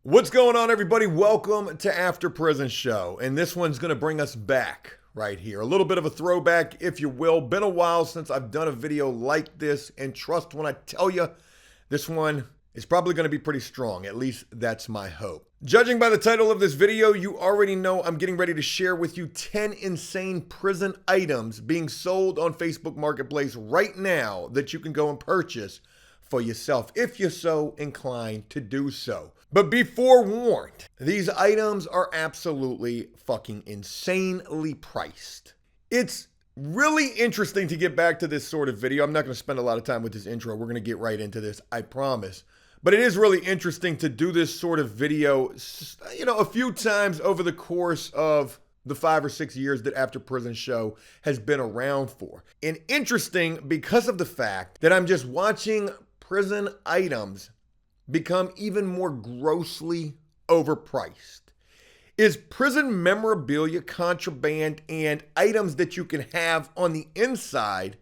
What's going on, everybody? Welcome to After Prison Show. And this one's going to bring us back right here. A little bit of a throwback, if you will. Been a while since I've done a video like this. And trust when I tell you, this one is probably going to be pretty strong. At least that's my hope. Judging by the title of this video, you already know I'm getting ready to share with you 10 insane prison items being sold on Facebook Marketplace right now that you can go and purchase for yourself if you're so inclined to do so. But be forewarned, these items are absolutely fucking insanely priced. It's really interesting to get back to this sort of video. I'm not going to spend a lot of time with this intro. We're going to get right into this, I promise. But it is really interesting to do this sort of video, a few times over the course of the 5 or 6 years that After Prison Show has been around for. And interesting because of the fact that I'm just watching prison items become even more grossly overpriced. Is prison memorabilia, contraband, and items that you can have on the inside,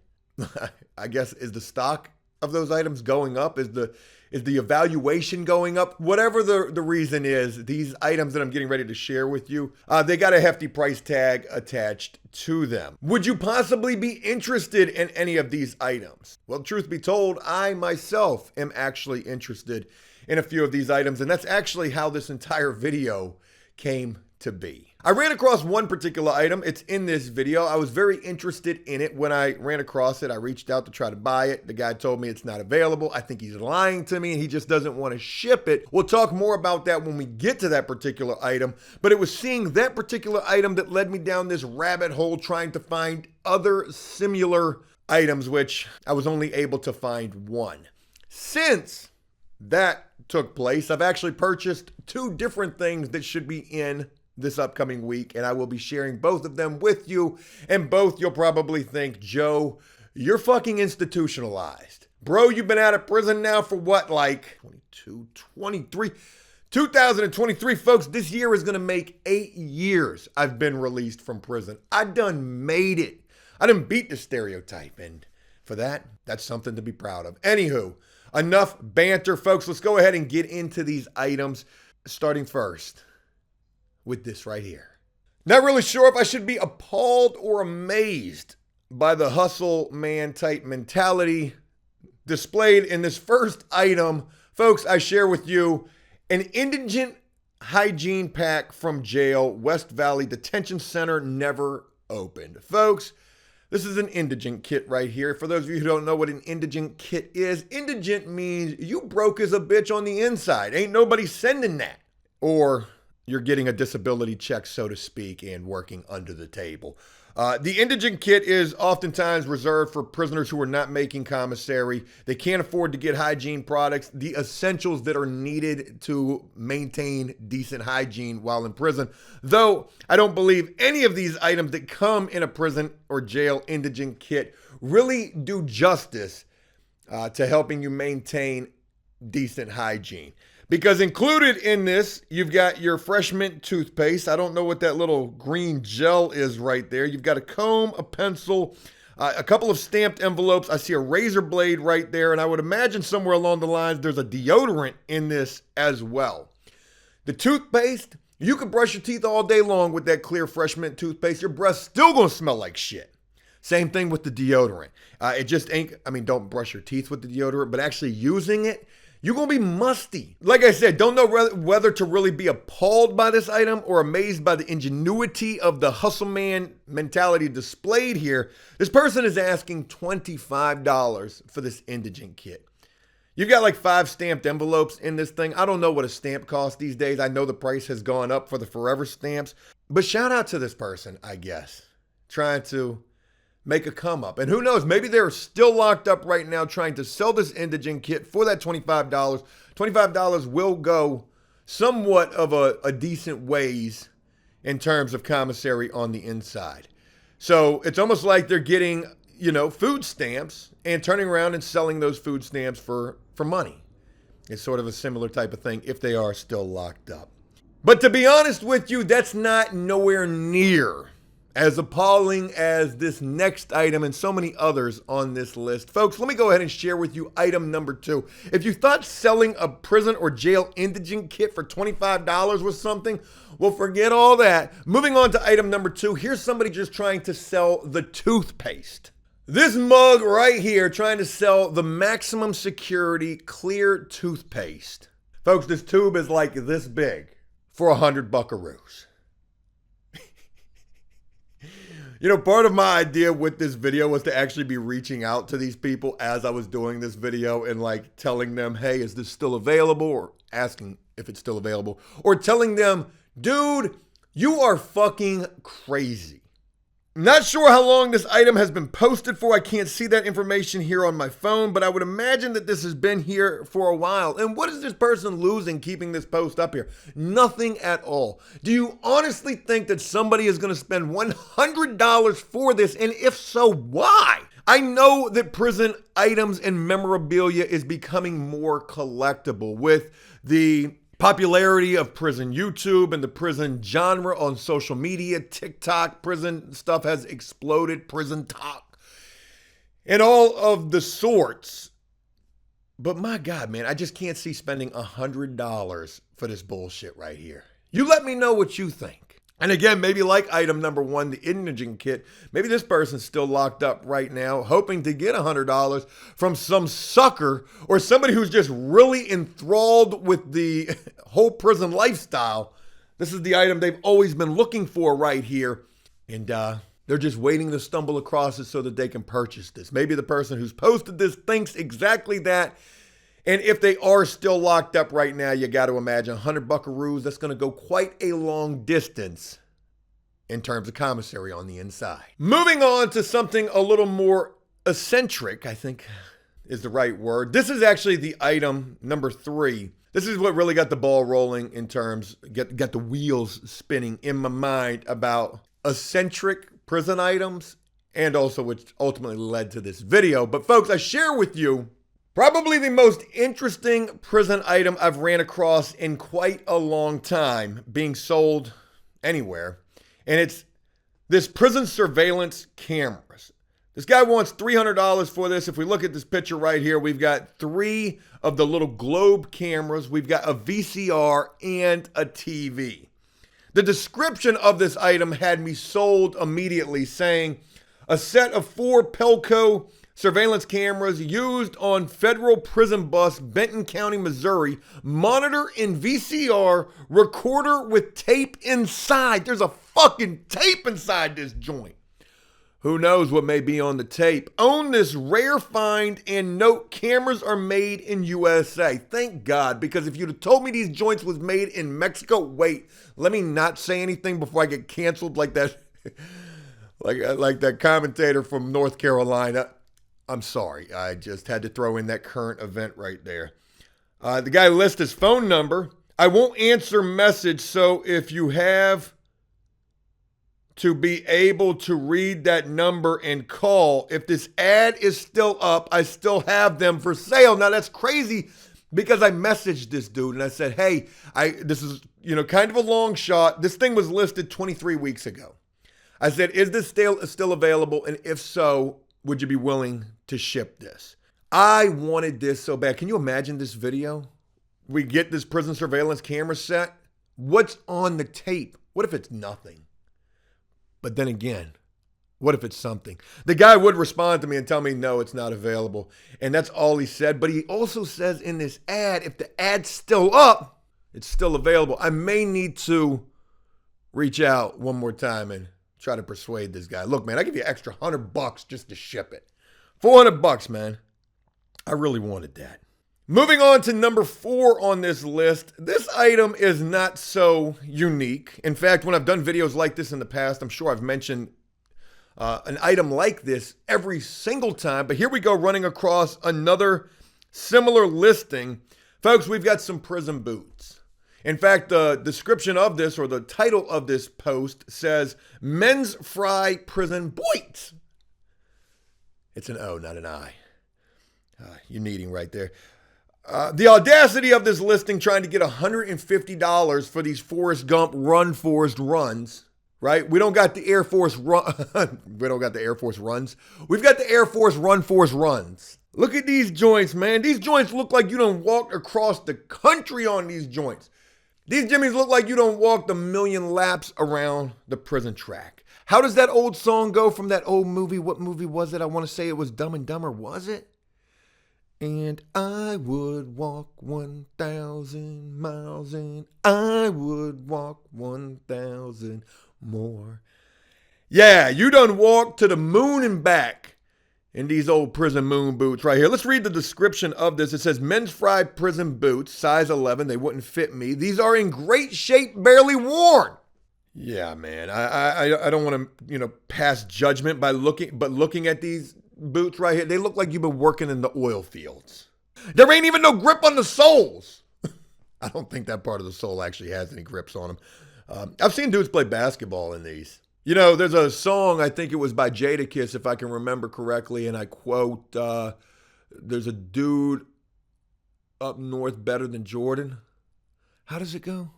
I guess, is the stock of those items going up? Is the evaluation going up? Whatever the reason is, these items that I'm getting ready to share with you, they got a hefty price tag attached to them. Would you possibly be interested in any of these items? Well, truth be told, I myself am actually interested in a few of these items, and that's actually how this entire video came to be. I ran across one particular item. It's in this video. I was very interested in it when I ran across it. I reached out to try to buy it. The guy told me it's not available. I think he's lying to me and he just doesn't want to ship it. We'll talk more about that when we get to that particular item. But it was seeing that particular item that led me down this rabbit hole trying to find other similar items, which I was only able to find one. Since that took place, I've actually purchased two different things that should be in this upcoming week, and I will be sharing both of them with you. And both you'll probably think, Joe, you're fucking institutionalized. Bro, you've been out of prison now for what, like 22, 23, 2023, folks. This year is going to make 8 years I've been released from prison. I done made it. I done beat the stereotype, and for that, that's something to be proud of. Anywho, enough banter, folks. Let's go ahead and get into these items, starting first with this right here. Not really sure if I should be appalled or amazed by the hustle man type mentality displayed in this first item. Folks, I share with you an indigent hygiene pack from jail. West Valley Detention Center never opened. Folks, this is an indigent kit right here. For those of you who don't know what an indigent kit is, indigent means you broke as a bitch on the inside. Ain't nobody sending that. Or you're getting a disability check, so to speak, and working under the table. The indigent kit is oftentimes reserved for prisoners who are not making commissary. They can't afford to get hygiene products, the essentials that are needed to maintain decent hygiene while in prison. Though I don't believe any of these items that come in a prison or jail indigent kit really do justice to helping you maintain decent hygiene. Because included in this, you've got your fresh mint toothpaste. I don't know what that little green gel is right there. You've got a comb, a pencil, a couple of stamped envelopes. I see a razor blade right there. And I would imagine somewhere along the lines, there's a deodorant in this as well. The toothpaste, you could brush your teeth all day long with that clear fresh mint toothpaste. Your breath's still going to smell like shit. Same thing with the deodorant. It just ain't, don't brush your teeth with the deodorant, but actually using it, you're going to be musty. Like I said, don't know whether to really be appalled by this item or amazed by the ingenuity of the hustle man mentality displayed here. This person is asking $25 for this indigent kit. You've got like 5 stamped envelopes in this thing. I don't know what a stamp costs these days. I know the price has gone up for the forever stamps. But shout out to this person, I guess, trying to make a come up. And who knows, maybe they're still locked up right now trying to sell this indigent kit for that $25. $25 will go somewhat of a decent ways in terms of commissary on the inside. So it's almost like they're getting, food stamps and turning around and selling those food stamps for money. It's sort of a similar type of thing if they are still locked up. But to be honest with you, that's not nowhere near as appalling as this next item and so many others on this list. Folks, let me go ahead and share with you item number 2. If you thought selling a prison or jail indigent kit for $25 was something, well, forget all that. Moving on to item number 2, here's somebody just trying to sell the toothpaste. This mug right here trying to sell the maximum security clear toothpaste. Folks, this tube is like this big for 100 buckaroos. You know, part of my idea with this video was to actually be reaching out to these people as I was doing this video and like telling them, hey, is this still available? Or asking if it's still available. Or telling them, dude, you are fucking crazy. Not sure how long this item has been posted for. I can't see that information here on my phone, but I would imagine that this has been here for a while. And what is this person losing keeping this post up here? Nothing at all. Do you honestly think that somebody is going to spend $100 for this? And if so, why? I know that prison items and memorabilia is becoming more collectible with the popularity of prison YouTube and the prison genre on social media. TikTok, prison stuff has exploded, prison talk, and all of the sorts. But my God, man, I just can't see spending $100 for this bullshit right here. You let me know what you think. And again, maybe like item number 1, the indigent kit, maybe this person's still locked up right now, hoping to get $100 from some sucker or somebody who's just really enthralled with the whole prison lifestyle. This is the item they've always been looking for right here. And they're just waiting to stumble across it so that they can purchase this. Maybe the person who's posted this thinks exactly that. And if they are still locked up right now, you got to imagine 100 buckaroos, that's going to go quite a long distance in terms of commissary on the inside. Moving on to something a little more eccentric, I think is the right word. This is actually the item number 3. This is what really got the ball rolling in terms, got the wheels spinning in my mind about eccentric prison items, and also which ultimately led to this video. But folks, I share with you probably the most interesting prison item I've ran across in quite a long time being sold anywhere. And it's this prison surveillance cameras. This guy wants $300 for this. If we look at this picture right here, we've got 3 of the little globe cameras. We've got a VCR and a TV. The description of this item had me sold immediately, saying a set of 4 Pelco surveillance cameras used on federal prison bus, Benton County, Missouri. Monitor in VCR, recorder with tape inside. There's a fucking tape inside this joint. Who knows what may be on the tape? Own this rare find and note cameras are made in USA. Thank God, because if you'd have told me these joints was made in Mexico, wait, let me not say anything before I get canceled like that, like that commentator from North Carolina. I'm sorry, I just had to throw in that current event right there. The guy lists his phone number. I won't answer message, so if you have to be able to read that number and call. If this ad is still up, I still have them for sale. Now that's crazy because I messaged this dude and I said, hey, this is, kind of a long shot. This thing was listed 23 weeks ago. I said, is this still available? And if so, would you be willing to ship this? I wanted this so bad. Can you imagine this video? We get this prison surveillance camera set. What's on the tape? What if it's nothing? But then again, what if it's something? The guy would respond to me and tell me, no, it's not available. And that's all he said. But he also says in this ad, if the ad's still up, it's still available. I may need to reach out one more time and try to persuade this guy. Look, man, I give you extra $100 just to ship it. $400, man. I really wanted that. Moving on to number 4 on this list. This item is not so unique. In fact, when I've done videos like this in the past, I'm sure I've mentioned an item like this every single time. But here we go, running across another similar listing. Folks, we've got some prison boots. In fact, the description of this, or the title of this post, says Men's Fry Prison Boots. It's an O, not an I. You're needing right there. The audacity of this listing, trying to get $150 for these Forrest Gump Run, Forrest runs. right? We don't got the Air Force run. We don't got the Air Force runs. We've got the Air Force Run Force runs. Look at these joints, man. These joints look like you done walked across the country on these joints. These jimmies look like you done walked a million laps around the prison track. How does that old song go from that old movie? What movie was it? I want to say it was Dumb and Dumber, was it? And I would walk 1,000 miles and I would walk 1,000 more. Yeah, you done walked to the moon and back in these old prison moon boots right here. Let's read the description of this. It says, men's fried prison boots, size 11. They wouldn't fit me. These are in great shape, barely worn. Yeah, man. I don't want to, pass judgment by looking at these boots right here. They look like you've been working in the oil fields. There ain't even no grip on the soles. I don't think that part of the sole actually has any grips on them. I've seen dudes play basketball in these. There's a song, I think it was by Jadakiss, if I can remember correctly, and I quote, there's a dude up north better than Jordan. How does it go?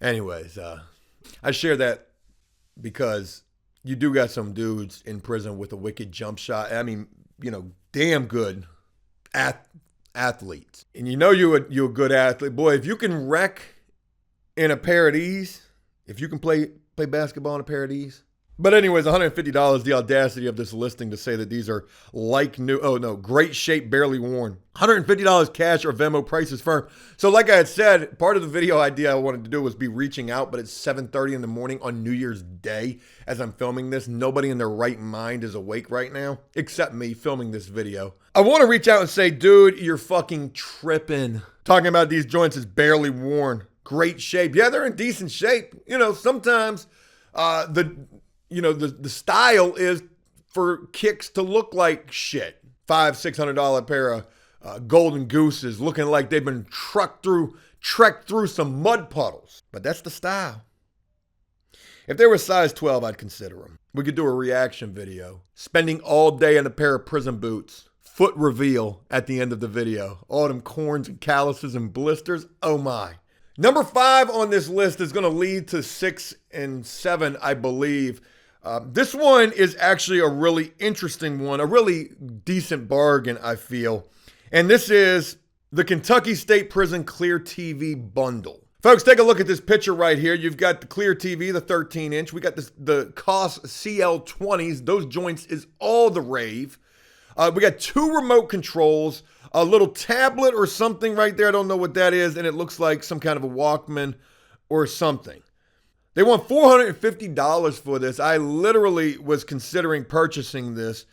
Anyways, I share that because you do got some dudes in prison with a wicked jump shot. I mean, damn good athletes. And you're a good athlete. Boy, if you can wreck in a pair of these, if you can play basketball in a pair of these. But anyways, $150, the audacity of this listing to say that these are like new. Oh no, great shape, barely worn. $150 cash or Venmo, prices firm. So like I had said, part of the video idea I wanted to do was be reaching out, but it's 7:30 in the morning on New Year's Day as I'm filming this. Nobody in their right mind is awake right now, except me filming this video. I want to reach out and say, dude, you're fucking tripping. Talking about these joints is barely worn. Great shape. Yeah, they're in decent shape. Sometimes the style is for kicks to look like shit. $500-$600 pair of golden gooses looking like they've been trekked through some mud puddles. But that's the style. If they were size 12, I'd consider them. We could do a reaction video. Spending all day in a pair of prison boots. Foot reveal at the end of the video. All them corns and calluses and blisters. Oh my. Number 5 on this list is going to lead to 6 and 7, I believe. This one is actually a really interesting one, a really decent bargain, I feel. And this is the Kentucky State Prison Clear TV bundle. Folks, take a look at this picture right here. You've got the Clear TV, the 13-inch. We got the COS CL20s. Those joints is all the rave. We got 2 remote controls, a little tablet or something right there. I don't know what that is. And it looks like some kind of a Walkman or something. They want $450 for this. I literally was considering purchasing this.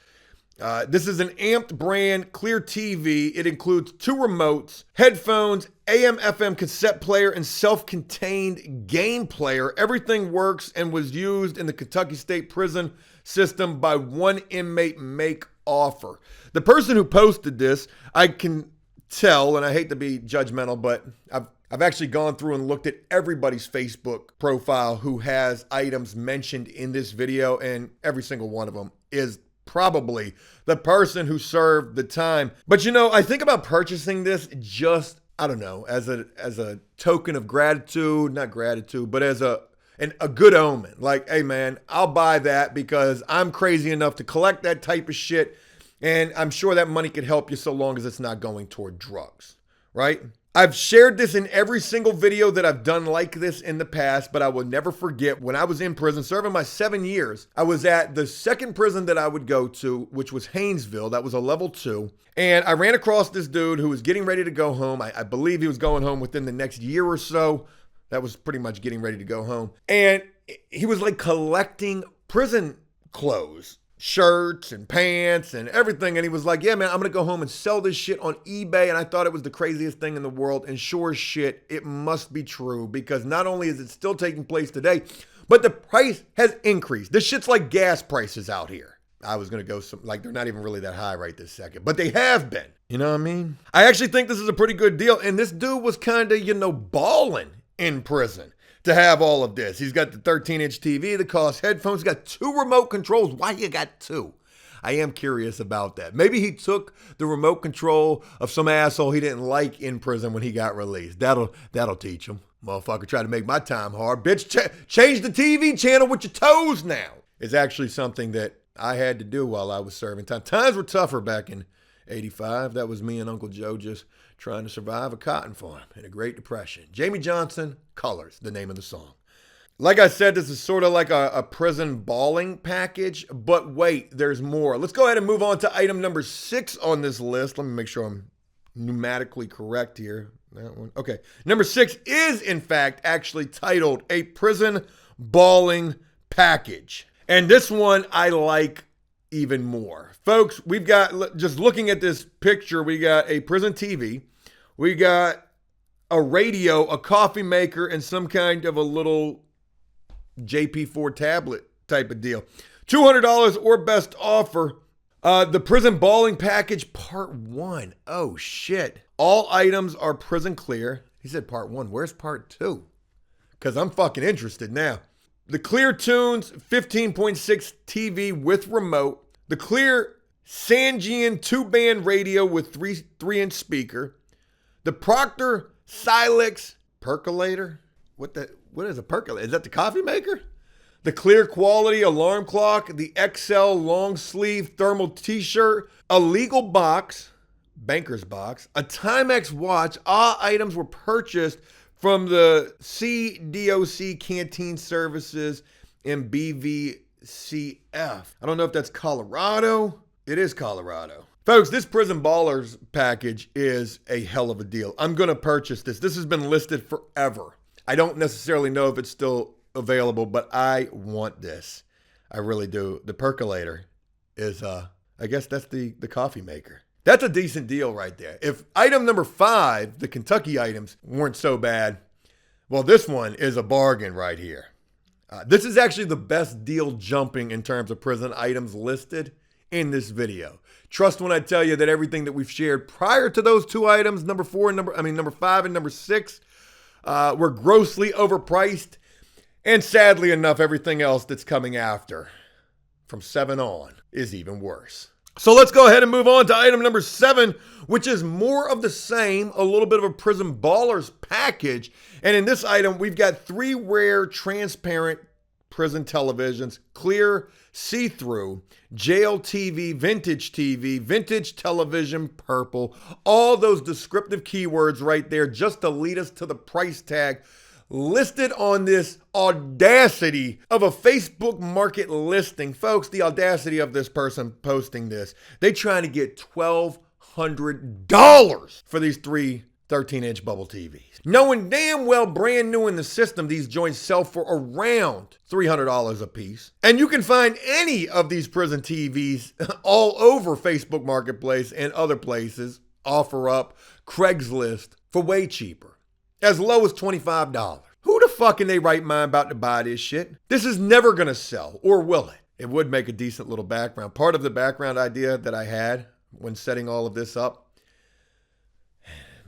This is an amped brand Clear TV. It includes 2 remotes, headphones, AM/FM cassette player, and self-contained game player. Everything works and was used in the Kentucky State Prison system by one inmate make offer. The person who posted this, I can tell, and I hate to be judgmental, but I've actually gone through and looked at everybody's Facebook profile who has items mentioned in this video, and every single one of them is probably the person who served the time. But I think about purchasing this just, I don't know, as a token of gratitude, not gratitude, but as a good omen. Like, hey man, I'll buy that because I'm crazy enough to collect that type of shit. And I'm sure that money could help you so long as it's not going toward drugs, right? I've shared this in every single video that I've done like this in the past, but I will never forget when I was in prison, serving my 7 years, I was at the second prison that I would go to, which was Haynesville. That was a level 2. And I ran across this dude who was getting ready to go home. I believe he was going home within the next year or so. That was pretty much getting ready to go home. And he was like collecting prison clothes. Shirts and pants and everything. And he was like, yeah, man, I'm going to go home and sell this shit on eBay. And I thought it was the craziest thing in the world. And sure as shit, it must be true, because not only is it still taking place today, but the price has increased. This shit's like gas prices out here. I was going to go they're not even really that high right this second, but they have been. You know what I mean? I actually think this is a pretty good deal. And this dude was kind of, balling in prison to have all of this. He's got the 13-inch TV, the COS headphones. He's got 2 remote controls. Why you got 2? I am curious about that. Maybe he took the remote control of some asshole he didn't like in prison when he got released. That'll teach him. Motherfucker tried to make my time hard. Bitch, change the TV channel with your toes now. It's actually something that I had to do while I was serving time. Times were tougher back in 85. That was me and Uncle Joe just trying to survive a cotton farm in a Great Depression. Jamie Johnson, Colors, the name of the song. Like I said, this is sort of like a prison balling package, but wait, there's more. Let's go ahead and move on to item number 6 on this list. Let me make sure I'm numerically correct here. That one. Okay. Number 6 is, in fact, actually titled A Prison Balling Package. And this one I like even more. Folks, we've got, just looking at this picture, we got a prison TV. We got a radio, a coffee maker, and some kind of a little JP4 tablet type of deal. $200 or best offer. The Prison Balling Package Part 1. Oh, shit. All items are prison clear. He said Part 1. Where's Part 2? Because I'm fucking interested now. The Clear Tunes 15.6 TV with remote. The Clear Sangean 2-band radio with 3-inch speaker. The Proctor Silex percolator. What is a percolator? Is that the coffee maker? The Clear Quality alarm clock, the XL long sleeve thermal t-shirt, a legal box, banker's box, a Timex watch. All items were purchased from the CDOC Canteen Services in BVCF. I don't know if that's Colorado. It is Colorado. Folks, this Prison Ballers package is a hell of a deal. I'm going to purchase this. This has been listed forever. I don't necessarily know if it's still available, but I want this. I really do. The percolator is, I guess that's the coffee maker. That's a decent deal right there. If item number 5, the Kentucky items, weren't so bad, well, this one is a bargain right here. This is actually the best deal jumping in terms of prison items listed in this video. Trust when I tell you that everything that we've shared prior to those 2 items, number 5 and number 6, were grossly overpriced. And sadly enough, everything else that's coming after, from 7 on, is even worse. So let's go ahead and move on to item number 7, which is more of the same, a little bit of a Prison Ballers package. And in this item, we've got 3 rare transparent prison televisions, clear, see-through, jail TV, vintage television, purple, all those descriptive keywords right there just to lead us to the price tag listed on this audacity of a Facebook market listing. Folks, the audacity of this person posting this. They trying to get $1,200 for these 3 13-inch bubble TVs. Knowing damn well brand new in the system, these joints sell for around $300 a piece. And you can find any of these prison TVs all over Facebook Marketplace and other places, OfferUp, Craigslist, for way cheaper. As low as $25. Who the fuck in their right mind about to buy this shit? This is never gonna sell, or will it? It would make a decent little background. Part of the background idea that I had when setting all of this up,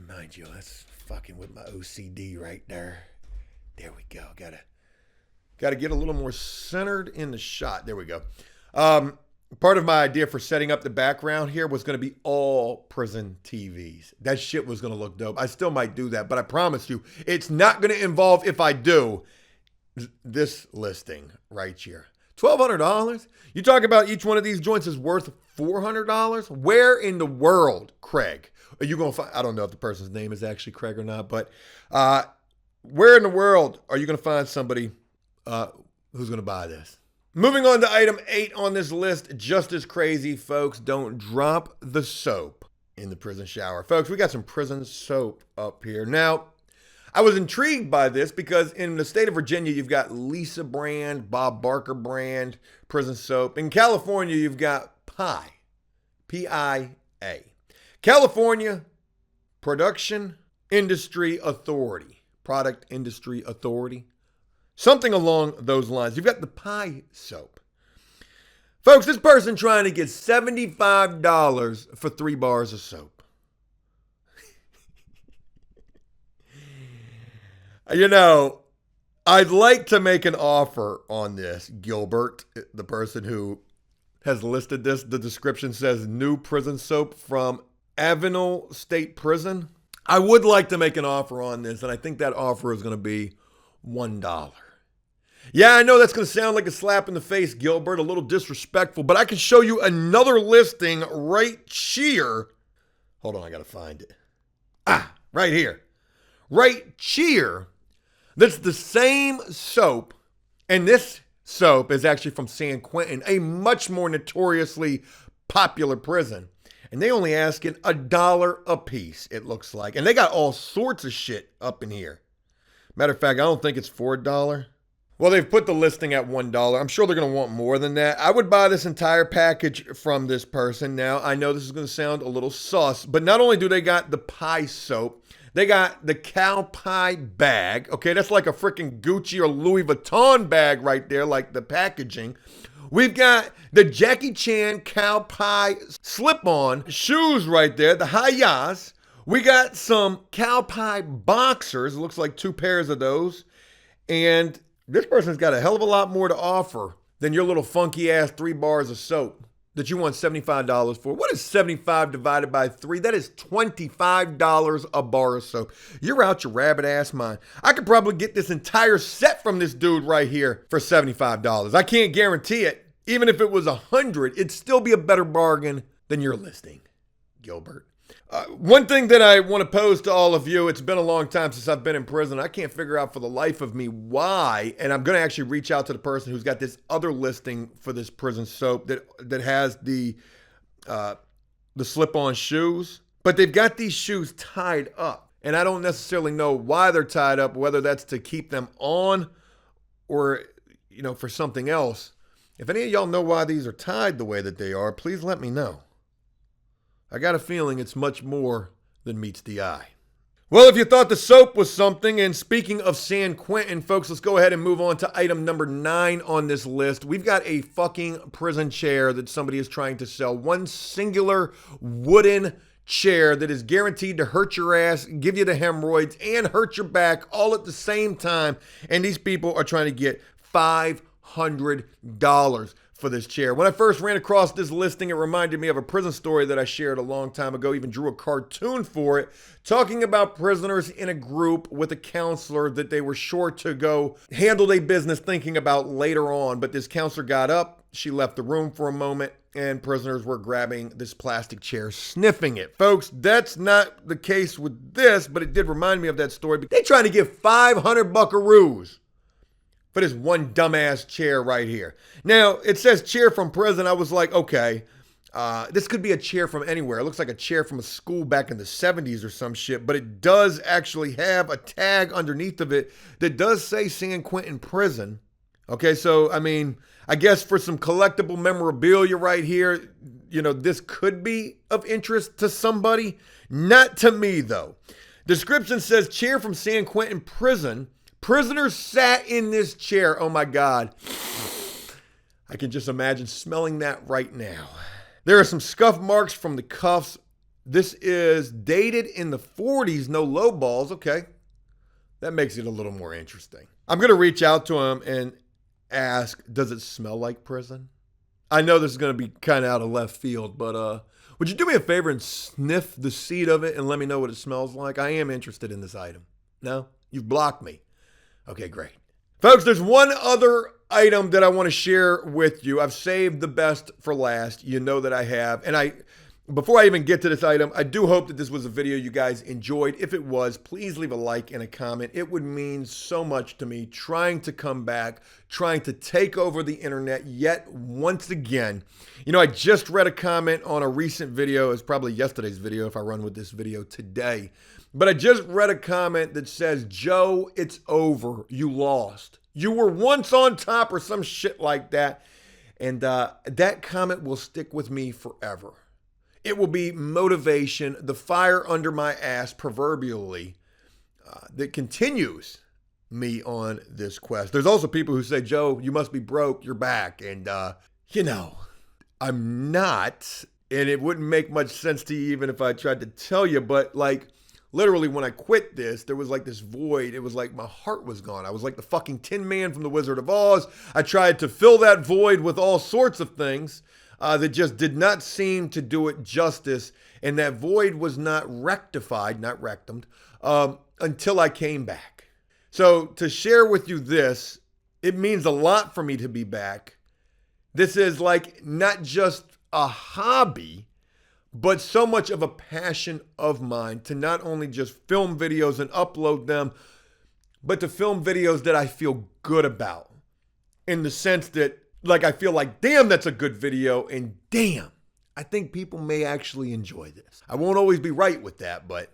mind you, that's fucking with my OCD right there. There we go. Gotta get a little more centered in the shot. There we go. Part of my idea for setting up the background here was going to be all prison TVs. That shit was going to look dope. I still might do that, but I promise you, it's not going to involve, if I do, this listing right here. $1,200? You talk about each one of these joints is worth $400? Where in the world, Craig, are you going to find, I don't know if the person's name is actually Craig or not, but where in the world are you going to find somebody who's going to buy this? Moving on to item 8 on this list, just as crazy, folks. Don't drop the soap in the prison shower. Folks, we got some prison soap up here. Now, I was intrigued by this because in the state of Virginia, you've got Lisa brand, Bob Barker brand, prison soap. In California, you've got PIA, P-I-A. California Production Industry Authority, Product Industry Authority. Something along those lines. You've got the pie soap. Folks, this person trying to get $75 for 3 bars of soap. You know, I'd like to make an offer on this, Gilbert, the person who has listed this. The description says new prison soap from Avenel State Prison. I would like to make an offer on this, and I think that offer is going to be $1. Yeah, I know that's going to sound like a slap in the face, Gilbert, a little disrespectful, but I can show you another listing right here. Hold on, I got to find it. Right here. Right here. That's the same soap, and this soap is actually from San Quentin, a much more notoriously popular prison. And they only asking $1 a piece, it looks like. And they got all sorts of shit up in here. Matter of fact, I don't think it's for $1. Well, they've put the listing at $1. I'm sure they're going to want more than that. I would buy this entire package from this person. Now, I know this is going to sound a little sus, but not only do they got the pie soap, they got the cow pie bag. Okay, that's like a freaking Gucci or Louis Vuitton bag right there, like the packaging. We've got the Jackie Chan cow pie slip-on shoes right there, the Hayas. We got some cow pie boxers. It looks like 2 pairs of those. And this person's got a hell of a lot more to offer than your little funky-ass 3 bars of soap that you want $75 for. What is 75 divided by 3? That is $25 a bar of soap. You're out your rabbit-ass mind. I could probably get this entire set from this dude right here for $75. I can't guarantee it. Even if it was $100, it'd still be a better bargain than your listing, Gilbert. One thing that I want to pose to all of you, it's been a long time since I've been in prison. I can't figure out for the life of me why, and I'm going to actually reach out to the person who's got this other listing for this prison soap that has the slip-on shoes, but they've got these shoes tied up, and I don't necessarily know why they're tied up, whether that's to keep them on or, for something else. If any of y'all know why these are tied the way that they are, please let me know. I got a feeling it's much more than meets the eye. Well, if you thought the soap was something, and speaking of San Quentin, folks, let's go ahead and move on to item number 9 on this list. We've got a fucking prison chair that somebody is trying to sell. One singular wooden chair that is guaranteed to hurt your ass, give you the hemorrhoids, and hurt your back all at the same time. And these people are trying to get $500 for this chair. When I first ran across this listing, it reminded me of a prison story that I shared a long time ago, even drew a cartoon for it, talking about prisoners in a group with a counselor that they were sure to go handle their business thinking about later on. But this counselor got up, she left the room for a moment, and prisoners were grabbing this plastic chair, sniffing it. Folks, that's not the case with this, but it did remind me of that story. But they trying to get 500 buckaroos for this one dumbass chair right here. Now, it says chair from prison. I was like, okay, this could be a chair from anywhere. It looks like a chair from a school back in the 70s or some shit, but it does actually have a tag underneath of it that does say San Quentin Prison. Okay, so, I mean, I guess for some collectible memorabilia right here, this could be of interest to somebody. Not to me, though. Description says chair from San Quentin Prison. Prisoners sat in this chair. Oh my God. I can just imagine smelling that right now. There are some scuff marks from the cuffs. This is dated in the 40s, no low balls. Okay. That makes it a little more interesting. I'm going to reach out to him and ask, does it smell like prison? I know this is going to be kind of out of left field, but would you do me a favor and sniff the seat of it and let me know what it smells like? I am interested in this item. No? You've blocked me. Okay, great. Folks, there's one other item that I want to share with you. I've saved the best for last. You know that I have. And before I even get to this item, I do hope that this was a video you guys enjoyed. If it was, please leave a like and a comment. It would mean so much to me trying to come back, trying to take over the internet yet once again. I just read a comment on a recent video. It's probably yesterday's video if I run with this video today. But I just read a comment that says, Joe, it's over. You lost. You were once on top or some shit like that. And that comment will stick with me forever. It will be motivation, the fire under my ass, proverbially, that continues me on this quest. There's also people who say, Joe, you must be broke. You're back. And, I'm not. And it wouldn't make much sense to you even if I tried to tell you. But, literally, when I quit this, there was like this void. It was like my heart was gone. I was like the fucking Tin Man from The Wizard of Oz. I tried to fill that void with all sorts of things. that just did not seem to do it justice. And that void was not rectified, not rectimed, until I came back. So to share with you this, it means a lot for me to be back. This is like not just a hobby, but so much of a passion of mine to not only just film videos and upload them, but to film videos that I feel good about. In the sense that, like, I feel like, damn, that's a good video, and damn, I think people may actually enjoy this. I won't always be right with that, but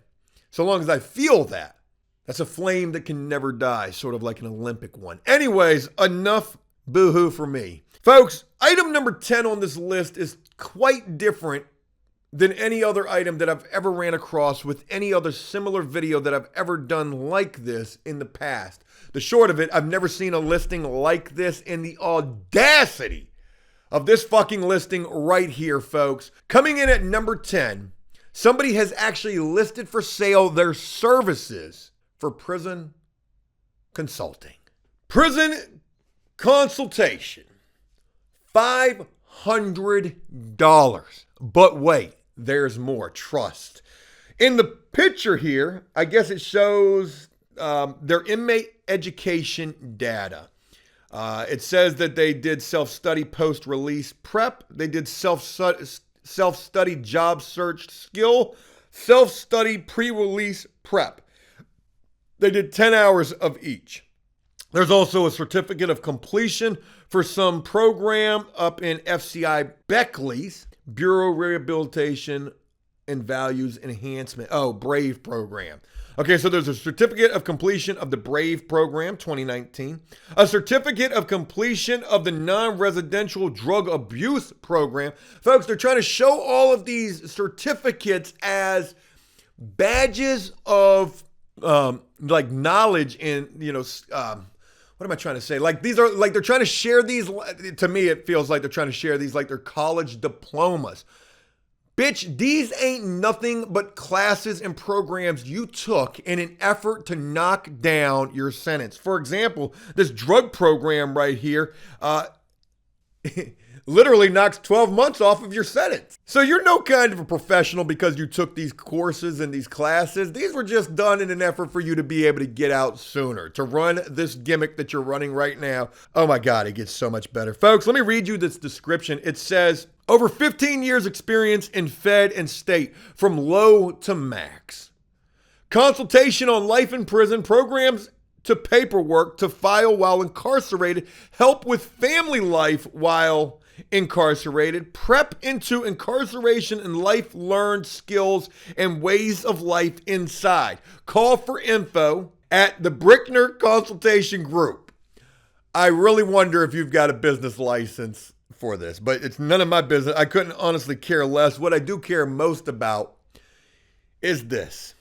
so long as I feel that, that's a flame that can never die, sort of like an Olympic one. Anyways, enough boo-hoo for me. Folks, item number 10 on this list is quite different than any other item that I've ever ran across with any other similar video that I've ever done like this in the past. The short of it, I've never seen a listing like this, and the audacity of this fucking listing right here, folks. Coming in at number 10, somebody has actually listed for sale their services for prison consulting. Prison consultation, $500. But wait, there's more. Trust. In the picture here, I guess it shows their inmate education data. It says that they did self-study post-release prep. They did self-study job search skill, self-study pre-release prep. They did 10 hours of each. There's also a certificate of completion for some program up in FCI Beckley's Bureau Rehabilitation and Values Enhancement. Oh, BRAVE program. Okay, so there's a certificate of completion of the BRAVE program, 2019. A certificate of completion of the non-residential drug abuse program. Folks, they're trying to show all of these certificates as badges of like knowledge and, what am I trying to say? Like these are like they're trying to share these. To me, it feels like they're trying to share these like they're college diplomas. Bitch, these ain't nothing but classes and programs you took in an effort to knock down your sentence. For example, this drug program right here literally knocks 12 months off of your sentence. So you're no kind of a professional because you took these courses and these classes. These were just done in an effort for you to be able to get out sooner, to run this gimmick that you're running right now. Oh my God, it gets so much better. Folks, let me read you this description. It says, over 15 years experience in Fed and state, from low to max. Consultation on life in prison, programs to paperwork to file while incarcerated, help with family life while incarcerated, prep into incarceration and life learned skills and ways of life inside. Call for info at the Brickner Consultation Group. I really wonder if you've got a business license for this, but it's none of my business. I couldn't honestly care less. What I do care most about is this.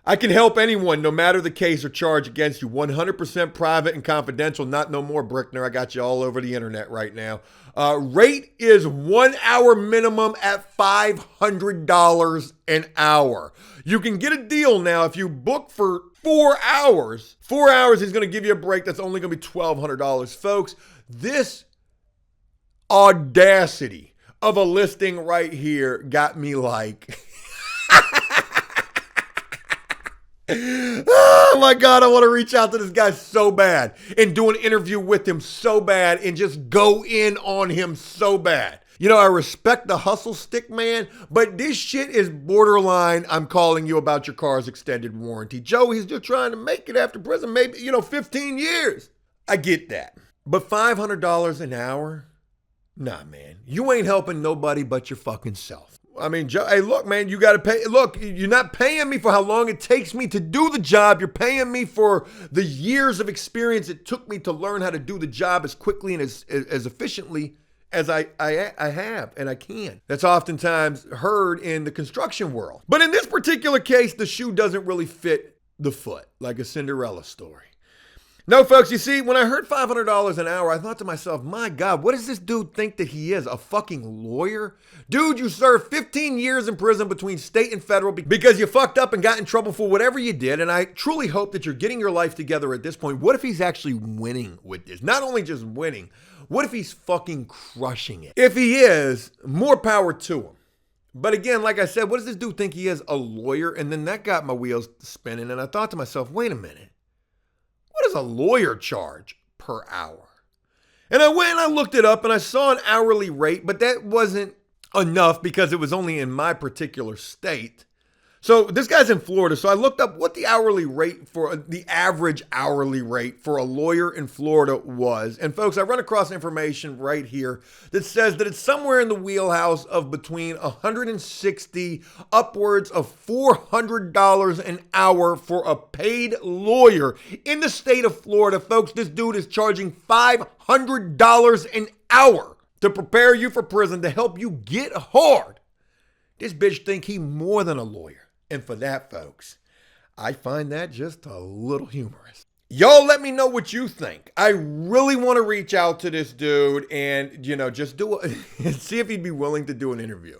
I can help anyone, no matter the case or charge against you. 100% private and confidential. Not no more, Brickner. I got you all over the internet right now. Rate is 1 hour minimum at $500 an hour. You can get a deal now if you book for 4 hours. 4 hours, he's going to give you a break. That's only going to be $1,200. Folks, this audacity of a listing right here got me like... Oh my God, I want to reach out to this guy so bad and do an interview with him so bad and just go in on him so bad. You know, I respect the hustle stick, man, but this shit is borderline. I'm calling you about your car's extended warranty. Joe, he's just trying to make it after prison, maybe, 15 years. I get that. But $500 an hour? Nah, man, you ain't helping nobody but your fucking self. I mean, Joe, hey, look, man, you got to pay. Look, you're not paying me for how long it takes me to do the job. You're paying me for the years of experience it took me to learn how to do the job as quickly and as efficiently as I have and I can. That's oftentimes heard in the construction world. But in this particular case, the shoe doesn't really fit the foot, like a Cinderella story. No, folks, you see, when I heard $500 an hour, I thought to myself, my God, what does this dude think that he is? A fucking lawyer? Dude, you served 15 years in prison between state and federal because you fucked up and got in trouble for whatever you did. And I truly hope that you're getting your life together at this point. What if he's actually winning with this? Not only just winning, what if he's fucking crushing it? If he is, more power to him. But again, like I said, what does this dude think he is? A lawyer? And then that got my wheels spinning. And I thought to myself, wait a minute. What does a lawyer charge per hour? And I went and I looked it up and I saw an hourly rate, but that wasn't enough because it was only in my particular state. So this guy's in Florida. So I looked up what the hourly rate for the average hourly rate for a lawyer in Florida was. And folks, I run across information right here that says that it's somewhere in the wheelhouse of between $160 upwards of $400 an hour for a paid lawyer in the state of Florida. Folks, this dude is charging $500 an hour to prepare you for prison, to help you get hard. This bitch think he more than a lawyer. And for that, folks, I find that just a little humorous. Y'all let me know what you think. I really want to reach out to this dude and, just see if he'd be willing to do an interview.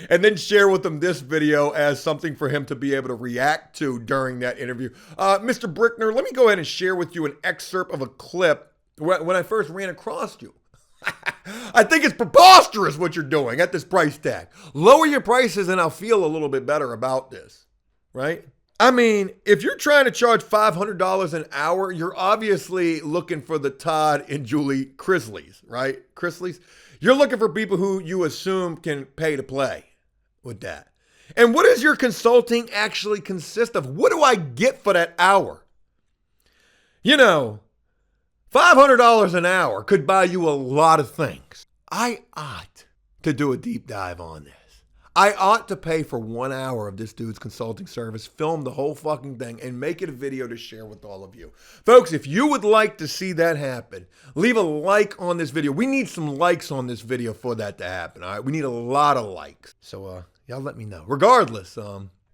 And then share with him this video as something for him to be able to react to during that interview. Mr. Brickner, let me go ahead and share with you an excerpt of a clip when I first ran across you. I think it's preposterous what you're doing at this price tag. Lower your prices and I'll feel a little bit better about this, right? I mean, if you're trying to charge $500 an hour, you're obviously looking for the Todd and Julie Chrisleys, right? Chrisleys. You're looking for people who you assume can pay to play with that. And what does your consulting actually consist of? What do I get for that hour? $500 an hour could buy you a lot of things. I ought to do a deep dive on this. I ought to pay for 1 hour of this dude's consulting service, film the whole fucking thing, and make it a video to share with all of you. Folks, if you would like to see that happen, leave a like on this video. We need some likes on this video for that to happen, all right? We need a lot of likes. So, y'all let me know. Regardless,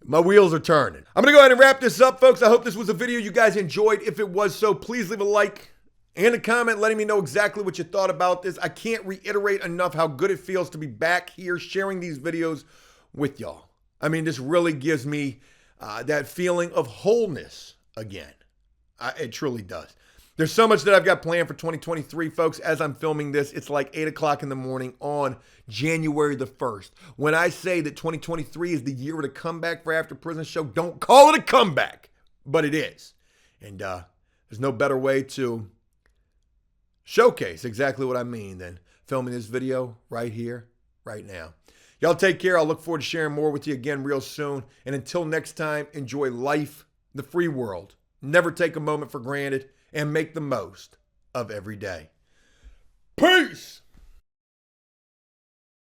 my wheels are turning. I'm going to go ahead and wrap this up, folks. I hope this was a video you guys enjoyed. If it was so, please leave a like and a comment letting me know exactly what you thought about this. I can't reiterate enough how good it feels to be back here sharing these videos with y'all. I mean, this really gives me that feeling of wholeness again. It truly does. There's so much that I've got planned for 2023, folks. As I'm filming this, it's like 8 o'clock in the morning on January the 1st. When I say that 2023 is the year of the comeback for After Prison Show, don't call it a comeback, but it is. And there's no better way to showcase exactly what I mean than filming this video right here, right now. Y'all take care. I'll look forward to sharing more with you again real soon. And until next time, enjoy life, the free world. Never take a moment for granted and make the most of every day. Peace!